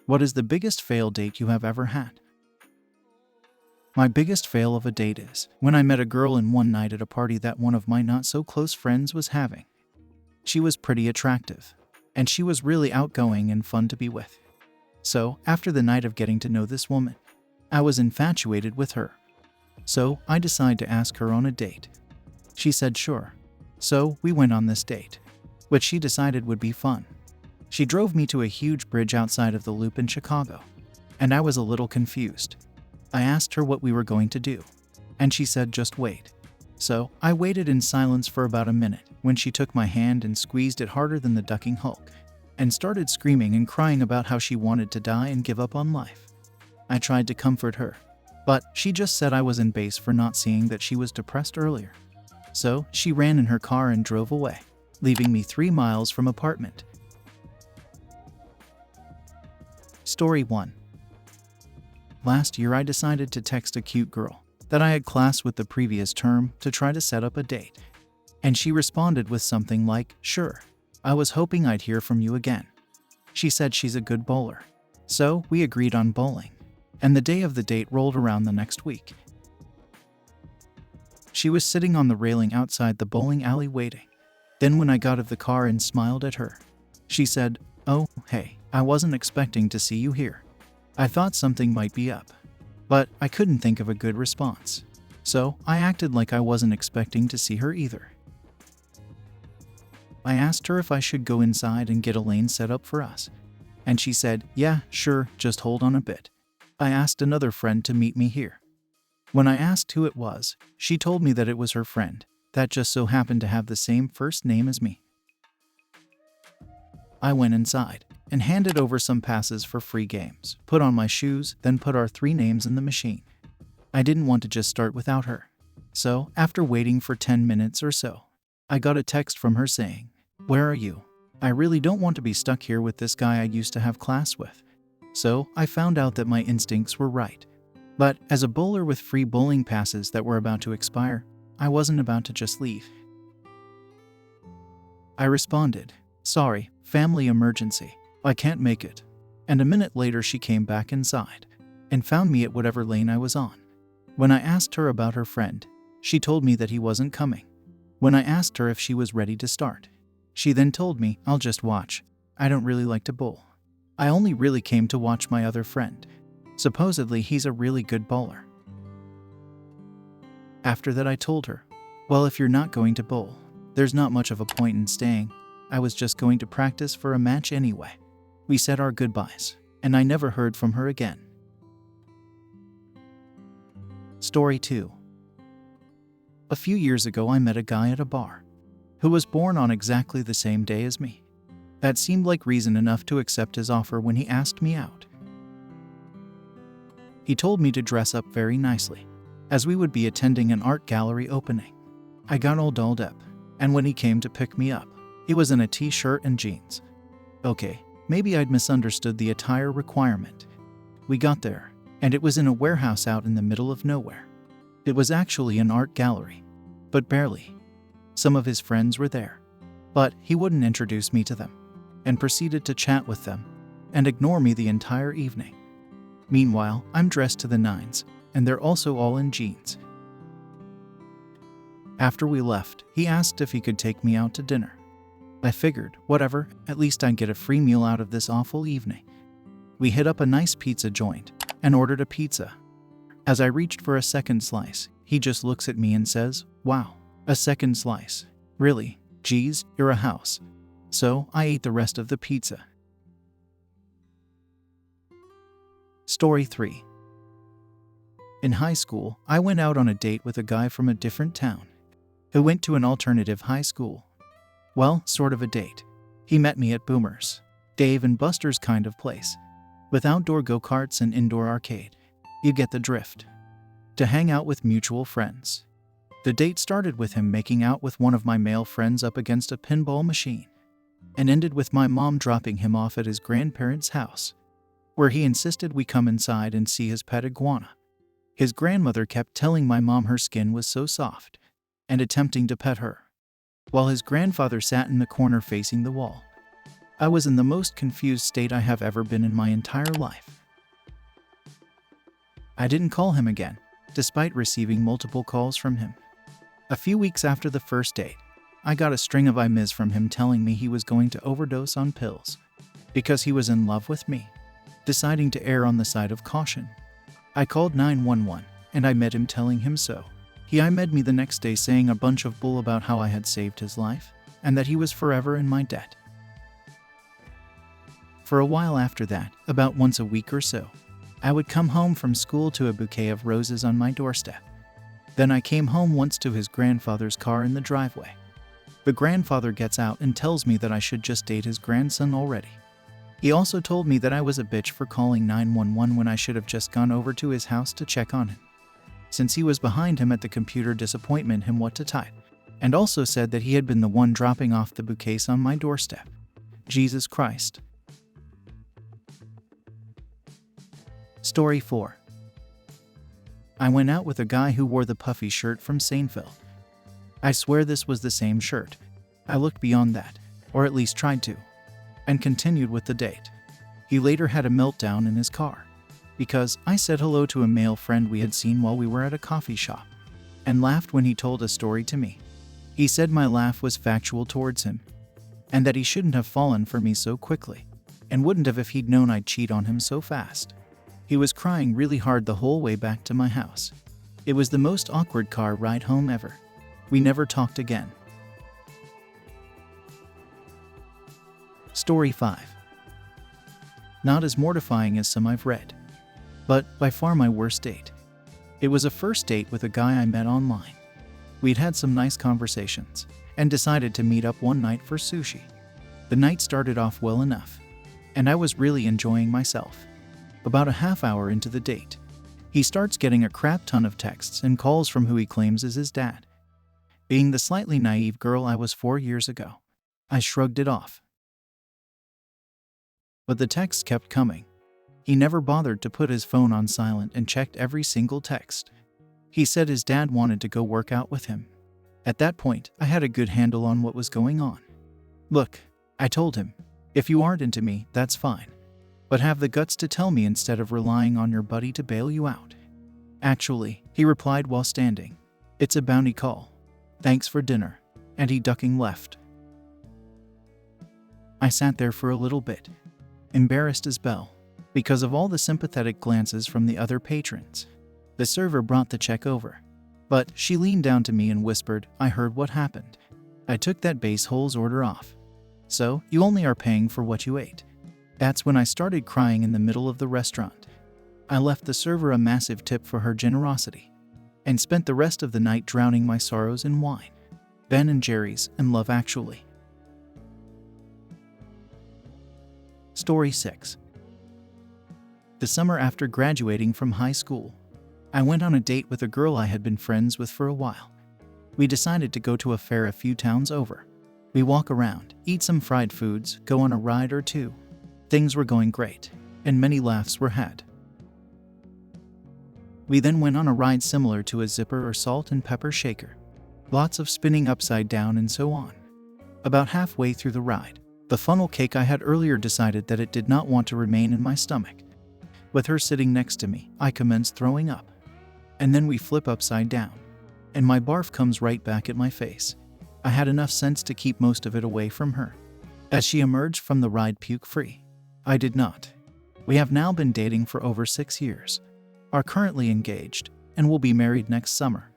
What is the biggest fail date you have ever had? My biggest fail of a date is when I met a girl in one night at a party that one of my not-so-close friends was having. She was pretty attractive, and she was really outgoing and fun to be with. So, after the night of getting to know this woman, I was infatuated with her. So, I decided to ask her on a date. She said sure. So, we went on this date, which she decided would be fun. She drove me to a huge bridge outside of the Loop in Chicago, and I was a little confused. I asked her what we were going to do, and she said just wait. So, I waited in silence for about a minute when she took my hand and squeezed it harder than the ducking Hulk, and started screaming and crying about how she wanted to die and give up on life. I tried to comfort her, but she just said I was in base for not seeing that she was depressed earlier. So, she ran in her car and drove away, leaving me 3 miles from apartment. Story 1. Last year I decided to text a cute girl that I had class with the previous term to try to set up a date. And she responded with something like, sure, I was hoping I'd hear from you again. She said she's a good bowler. So we agreed on bowling, and the day of the date rolled around the next week. She was sitting on the railing outside the bowling alley waiting. Then when I got out of the car and smiled at her, she said, oh, hey, I wasn't expecting to see you here. I thought something might be up, but I couldn't think of a good response. So I acted like I wasn't expecting to see her either. I asked her if I should go inside and get a lane set up for us, and she said, yeah, sure, just hold on a bit. I asked another friend to meet me here. When I asked who it was, she told me that it was her friend, that just so happened to have the same first name as me. I went inside and handed over some passes for free games, put on my shoes, then put our 3 names in the machine. I didn't want to just start without her. So, after waiting for 10 minutes or so, I got a text from her saying, where are you? I really don't want to be stuck here with this guy I used to have class with. So, I found out that my instincts were right. But as a bowler with free bowling passes that were about to expire, I wasn't about to just leave. I responded, sorry, family emergency. I can't make it. And a minute later she came back inside and found me at whatever lane I was on. When I asked her about her friend, she told me that he wasn't coming. When I asked her if she was ready to start, she then told me, I'll just watch. I don't really like to bowl. I only really came to watch my other friend. Supposedly he's a really good bowler. After that I told her, well, if you're not going to bowl, there's not much of a point in staying. I was just going to practice for a match anyway. We said our goodbyes, and I never heard from her again. Story 2. A few years ago I met a guy at a bar who was born on exactly the same day as me. That seemed like reason enough to accept his offer when he asked me out. He told me to dress up very nicely, as we would be attending an art gallery opening. I got all dolled up, and when he came to pick me up, he was in a t-shirt and jeans. Okay, maybe I'd misunderstood the attire requirement. We got there, and it was in a warehouse out in the middle of nowhere. It was actually an art gallery, but barely. Some of his friends were there, but he wouldn't introduce me to them, and proceeded to chat with them and ignore me the entire evening. Meanwhile, I'm dressed to the nines, and they're also all in jeans. After we left, he asked if he could take me out to dinner. I figured, whatever, at least I'd get a free meal out of this awful evening. We hit up a nice pizza joint and ordered a pizza. As I reached for a second slice, he just looks at me and says, wow, a second slice. Really? Geez, you're a house. So I ate the rest of the pizza. Story 3. In high school, I went out on a date with a guy from a different town who went to an alternative high school. Well, sort of a date. He met me at Boomer's, Dave and Buster's kind of place, with outdoor go-karts and indoor arcade. You get the drift. To hang out with mutual friends. The date started with him making out with one of my male friends up against a pinball machine, and ended with my mom dropping him off at his grandparents' house, where he insisted we come inside and see his pet iguana. His grandmother kept telling my mom her skin was so soft, and attempting to pet her, while his grandfather sat in the corner facing the wall. I was in the most confused state I have ever been in my entire life. I didn't call him again, despite receiving multiple calls from him. A few weeks after the first date, I got a string of emails from him telling me he was going to overdose on pills because he was in love with me, deciding to err on the side of caution. I called 911 and I met him telling him so. He IM'd me the next day saying a bunch of bull about how I had saved his life and that he was forever in my debt. For a while after that, about once a week or so, I would come home from school to a bouquet of roses on my doorstep. Then I came home once to his grandfather's car in the driveway. The grandfather gets out and tells me that I should just date his grandson already. He also told me that I was a bitch for calling 911 when I should have just gone over to his house to check on him, since he was behind him at the computer disappointment him what to type, and also said that he had been the one dropping off the bouquets on my doorstep. Jesus Christ. Story 4. I went out with a guy who wore the puffy shirt from Seinfeld. I swear this was the same shirt. I looked beyond that, or at least tried to, and continued with the date. He later had a meltdown in his car, because I said hello to a male friend we had seen while we were at a coffee shop, and laughed when he told a story to me. He said my laugh was factual towards him, and that he shouldn't have fallen for me so quickly, and wouldn't have if he'd known I'd cheat on him so fast. He was crying really hard the whole way back to my house. It was the most awkward car ride home ever. We never talked again. Story 5. Not as mortifying as some I've read, but by far my worst date. It was a first date with a guy I met online. We'd had some nice conversations and decided to meet up one night for sushi. The night started off well enough, and I was really enjoying myself. About a half hour into the date, he starts getting a crap ton of texts and calls from who he claims is his dad. Being the slightly naive girl I was 4 years ago, I shrugged it off. But the texts kept coming. He never bothered to put his phone on silent and checked every single text. He said his dad wanted to go work out with him. At that point, I had a good handle on what was going on. Look, I told him, if you aren't into me, that's fine. But have the guts to tell me instead of relying on your buddy to bail you out. Actually, he replied while standing, it's a bounty call. Thanks for dinner. And he ducking left. I sat there for a little bit, embarrassed as Belle, because of all the sympathetic glances from the other patrons. The server brought the check over, but she leaned down to me and whispered, I heard what happened. I took that base hole's order off. So, you only are paying for what you ate. That's when I started crying in the middle of the restaurant. I left the server a massive tip for her generosity, and spent the rest of the night drowning my sorrows in wine, Ben and Jerry's, and Love Actually. Story 6. The summer after graduating from high school, I went on a date with a girl I had been friends with for a while. We decided to go to a fair a few towns over. We walk around, eat some fried foods, go on a ride or two. Things were going great, and many laughs were had. We then went on a ride similar to a zipper or salt and pepper shaker. Lots of spinning upside down and so on. About halfway through the ride, the funnel cake I had earlier decided that it did not want to remain in my stomach. With her sitting next to me, I commenced throwing up. And then we flip upside down, and my barf comes right back at my face. I had enough sense to keep most of it away from her. As she emerged from the ride puke-free, I did not. We have now been dating for over 6 years, are currently engaged, and will be married next summer.